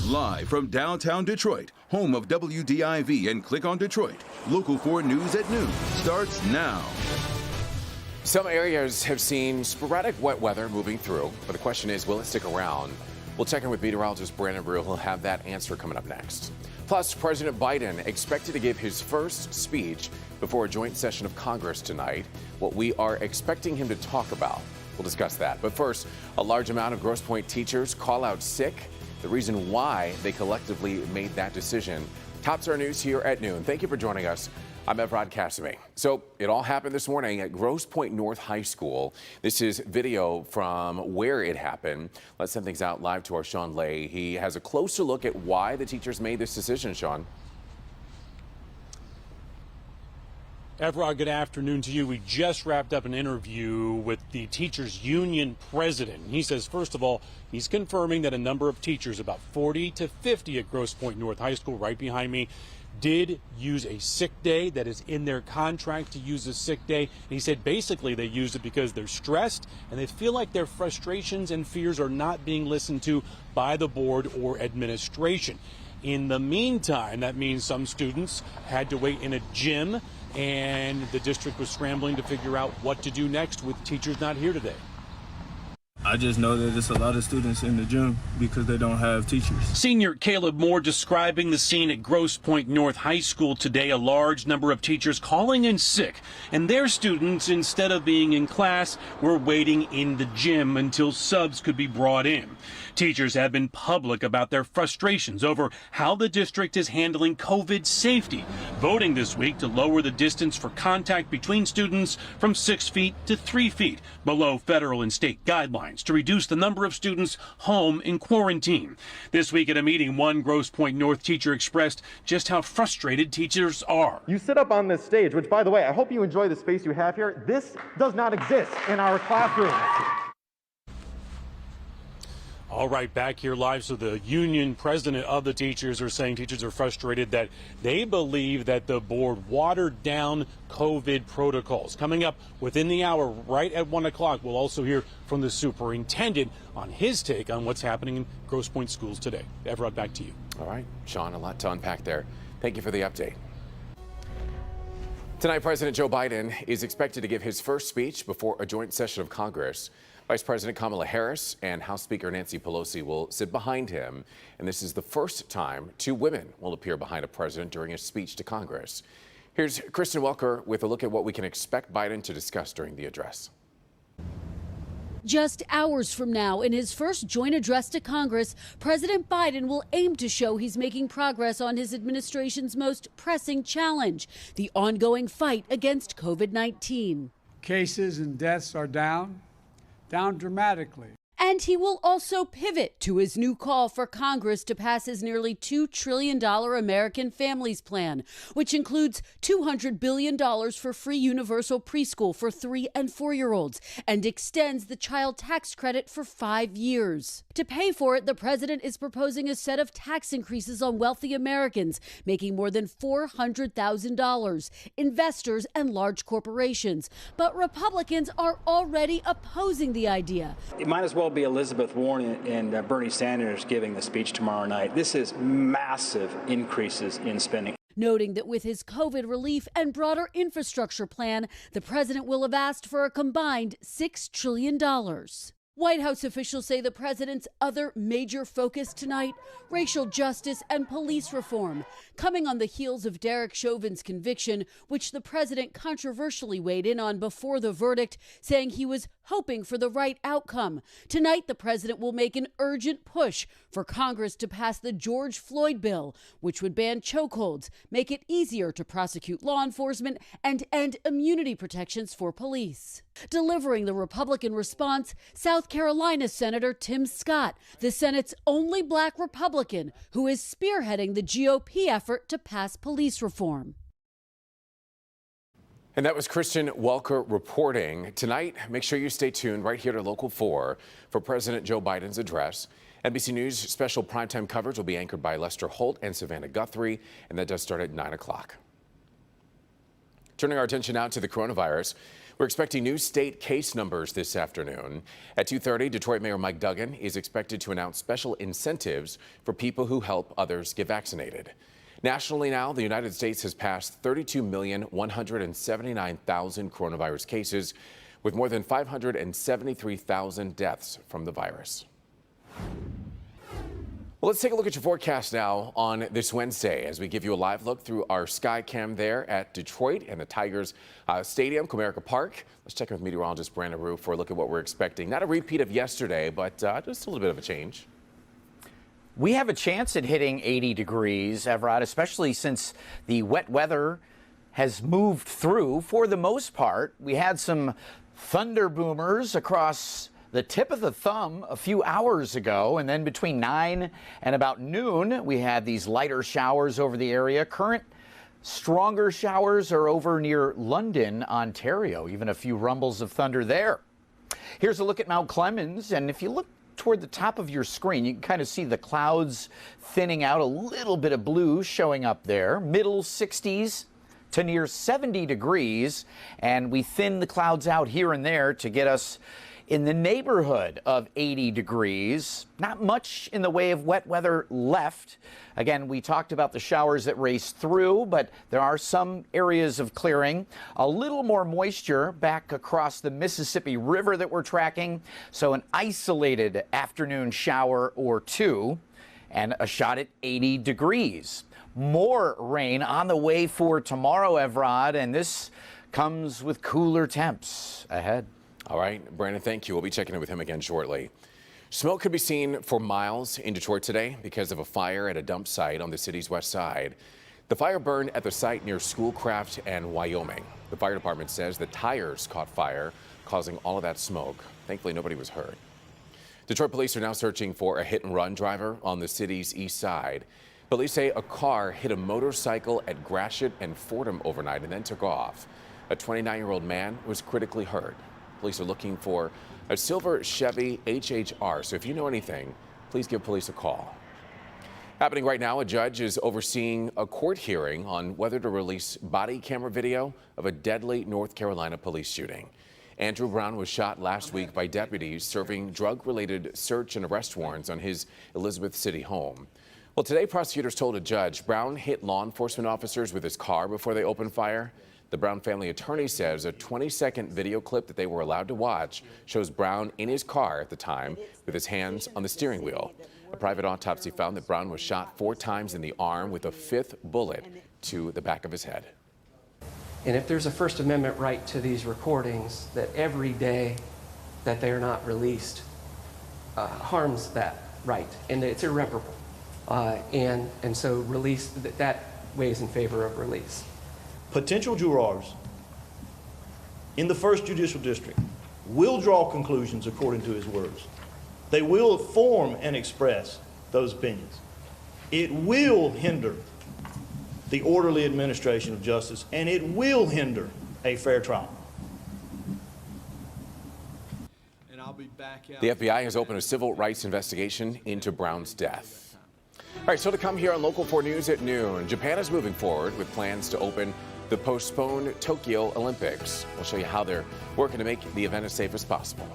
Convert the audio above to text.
Live from downtown Detroit, home of WDIV and Click on Detroit, Local 4 News at noon starts now. Some areas have seen sporadic wet weather moving through, but the question is, will it stick around? We'll check in with meteorologist Brandon Rule. He'll have that answer coming up next. Plus, President Biden expected to give his first speech before a joint session of Congress tonight. What we are expecting him to talk about. We'll discuss that. But first, a large amount of Grosse Pointe teachers call out sick. The reason why they collectively made that decision tops our news here at noon. Thank you for joining us. I'm Evrod Cassimy. So it all happened this morning at Grosse Pointe North High School. This is video from where it happened. Let's send things out live to our Sean Lay. He has a closer look at why the teachers made this decision, Sean. Evrod, good afternoon to you. We just wrapped up an interview with the teachers union president. He says, first of all, he's confirming that a number of teachers, about 40 to 50 at Grosse Pointe North High School right behind me, did use a sick day. That is in their contract to use a sick day. And he said basically they used it because they're stressed and they feel like their frustrations and fears are not being listened to by the board or administration. In the meantime, that means some students had to wait in a gym, and the district was scrambling to figure out what to do next with teachers not here today. I just know that there's a lot of students in the gym because they don't have teachers. Senior Caleb Moore describing the scene at Grosse Pointe North High School today. A large number of teachers calling in sick, and their students, instead of being in class, were waiting in the gym until subs could be brought in. Teachers have been public about their frustrations over how the district is handling COVID safety, voting this week to lower the distance for contact between students from 6 feet to 3 feet below federal and state guidelines to reduce the number of students home in quarantine. This week at a meeting, one Grosse Pointe North teacher expressed just how frustrated teachers are. You sit up on this stage, which, by the way, I hope you enjoy the space you have here. This does not exist in our classrooms. All right, back here live. So the union president of the teachers are saying teachers are frustrated that they believe that the board watered down COVID protocols. Coming up within the hour, right at 1 o'clock, we'll also hear from the superintendent on his take on what's happening in Grosse Pointe schools today. Evrod, back to you. All right, Sean, a lot to unpack there. Thank you for the update. Tonight, President Joe Biden is expected to give his first speech before a joint session of Congress. Vice President Kamala Harris and House Speaker Nancy Pelosi will sit behind him, and this is the first time two women will appear behind a president during a speech to Congress. Here's Kristen Welker with a look at what we can expect Biden to discuss during the address. Just hours from now, in his first joint address to Congress, President Biden will aim to show he's making progress on his administration's most pressing challenge, the ongoing fight against COVID-19. Cases and deaths are down dramatically. And he will also pivot to his new call for Congress to pass his nearly $2 trillion American Families Plan, which includes $200 billion for free universal preschool for 3- and 4-year-olds and extends the child tax credit for 5 years. To pay for it, the president is proposing a set of tax increases on wealthy Americans, making more than $400,000, investors and large corporations. But Republicans are already opposing the idea. It might as well be Elizabeth Warren and Bernie Sanders giving the speech tomorrow night. This is massive increases in spending. Noting that with his COVID relief and broader infrastructure plan, the president will have asked for a combined $6 trillion. White House officials say the president's other major focus tonight, racial justice and police reform, coming on the heels of Derek Chauvin's conviction, which the president controversially weighed in on before the verdict, saying he was hoping for the right outcome. Tonight, the president will make an urgent push for Congress to pass the George Floyd bill, which would ban chokeholds, make it easier to prosecute law enforcement, and end immunity protections for police. Delivering the Republican response, South Carolina Senator Tim Scott, the Senate's only black Republican who is spearheading the GOP effort to pass police reform. And that was Kristen Welker reporting. Tonight, make sure you stay tuned right here to Local 4 for President Joe Biden's address. NBC News special primetime coverage will be anchored by Lester Holt and Savannah Guthrie, and that does start at 9 o'clock. Turning our attention now to the coronavirus. We're expecting new state case numbers this afternoon. At 2:30, Detroit Mayor Mike Duggan is expected to announce special incentives for people who help others get vaccinated. Nationally now, the United States has passed 32,179,000 coronavirus cases, with more than 573,000 deaths from the virus. Well, let's take a look at your forecast now on this Wednesday as we give you a live look through our sky cam there at Detroit and the Tigers Stadium, Comerica Park. Let's check in with meteorologist Brandon Rue for a look at what we're expecting. Not a repeat of yesterday, but just a little bit of a change. We have a chance at hitting 80 degrees, Everett, especially since the wet weather has moved through. For the most part, we had some thunder boomers across the tip of the thumb a few hours ago, and then between 9 and about noon, we had these lighter showers over the area. Current stronger showers are over near London, Ontario, even a few rumbles of thunder there. Here's a look at Mount Clemens, and if you look toward the top of your screen, you can kind of see the clouds thinning out, a little bit of blue showing up there. Middle 60s to near 70 degrees, and we thin the clouds out here and there to get us in the neighborhood of 80 degrees. Not much in the way of wet weather left. Again, we talked about the showers that race through, but there are some areas of clearing. A little more moisture back across the Mississippi River that we're tracking. So an isolated afternoon shower or two and a shot at 80 degrees. More rain on the way for tomorrow, Evrod, and this comes with cooler temps ahead. All right, Brandon, thank you. We'll be checking in with him again shortly. Smoke could be seen for miles in Detroit today because of a fire at a dump site on the city's west side. The fire burned at the site near Schoolcraft and Wyoming. The fire department says the tires caught fire, causing all of that smoke. Thankfully, nobody was hurt. Detroit police are now searching for a hit-and-run driver on the city's east side. Police say a car hit a motorcycle at Gratiot and Fordham overnight and then took off. A 29-year-old man was critically hurt. Police are looking for a silver Chevy HHR, so if you know anything, please give police a call. Happening right now, a judge is overseeing a court hearing on whether to release body camera video of a deadly North Carolina police shooting. Andrew Brown was shot last week by deputies serving drug-related search and arrest warrants on his Elizabeth City home. Well, today prosecutors told a judge Brown hit law enforcement officers with his car before they opened fire. The Brown family attorney says a 20-second video clip that they were allowed to watch shows Brown in his car at the time with his hands on the steering wheel. A private autopsy found that Brown was shot 4 times in the arm with a 5th bullet to the back of his head. And if there's a First Amendment right to these recordings, that every day that they're not released harms that right, and it's irreparable. And so release, that weighs in favor of release. Potential jurors in the First Judicial District will draw conclusions according to his words. They will form and express those opinions. It will hinder the orderly administration of justice, and it will hinder a fair trial. And I'll be back out. The FBI has opened a civil rights investigation into Brown's death. All right, so to come here on Local 4 News at noon, Japan is moving forward with plans to open the postponed Tokyo Olympics. We'll show you how they're working to make the event as safe as possible.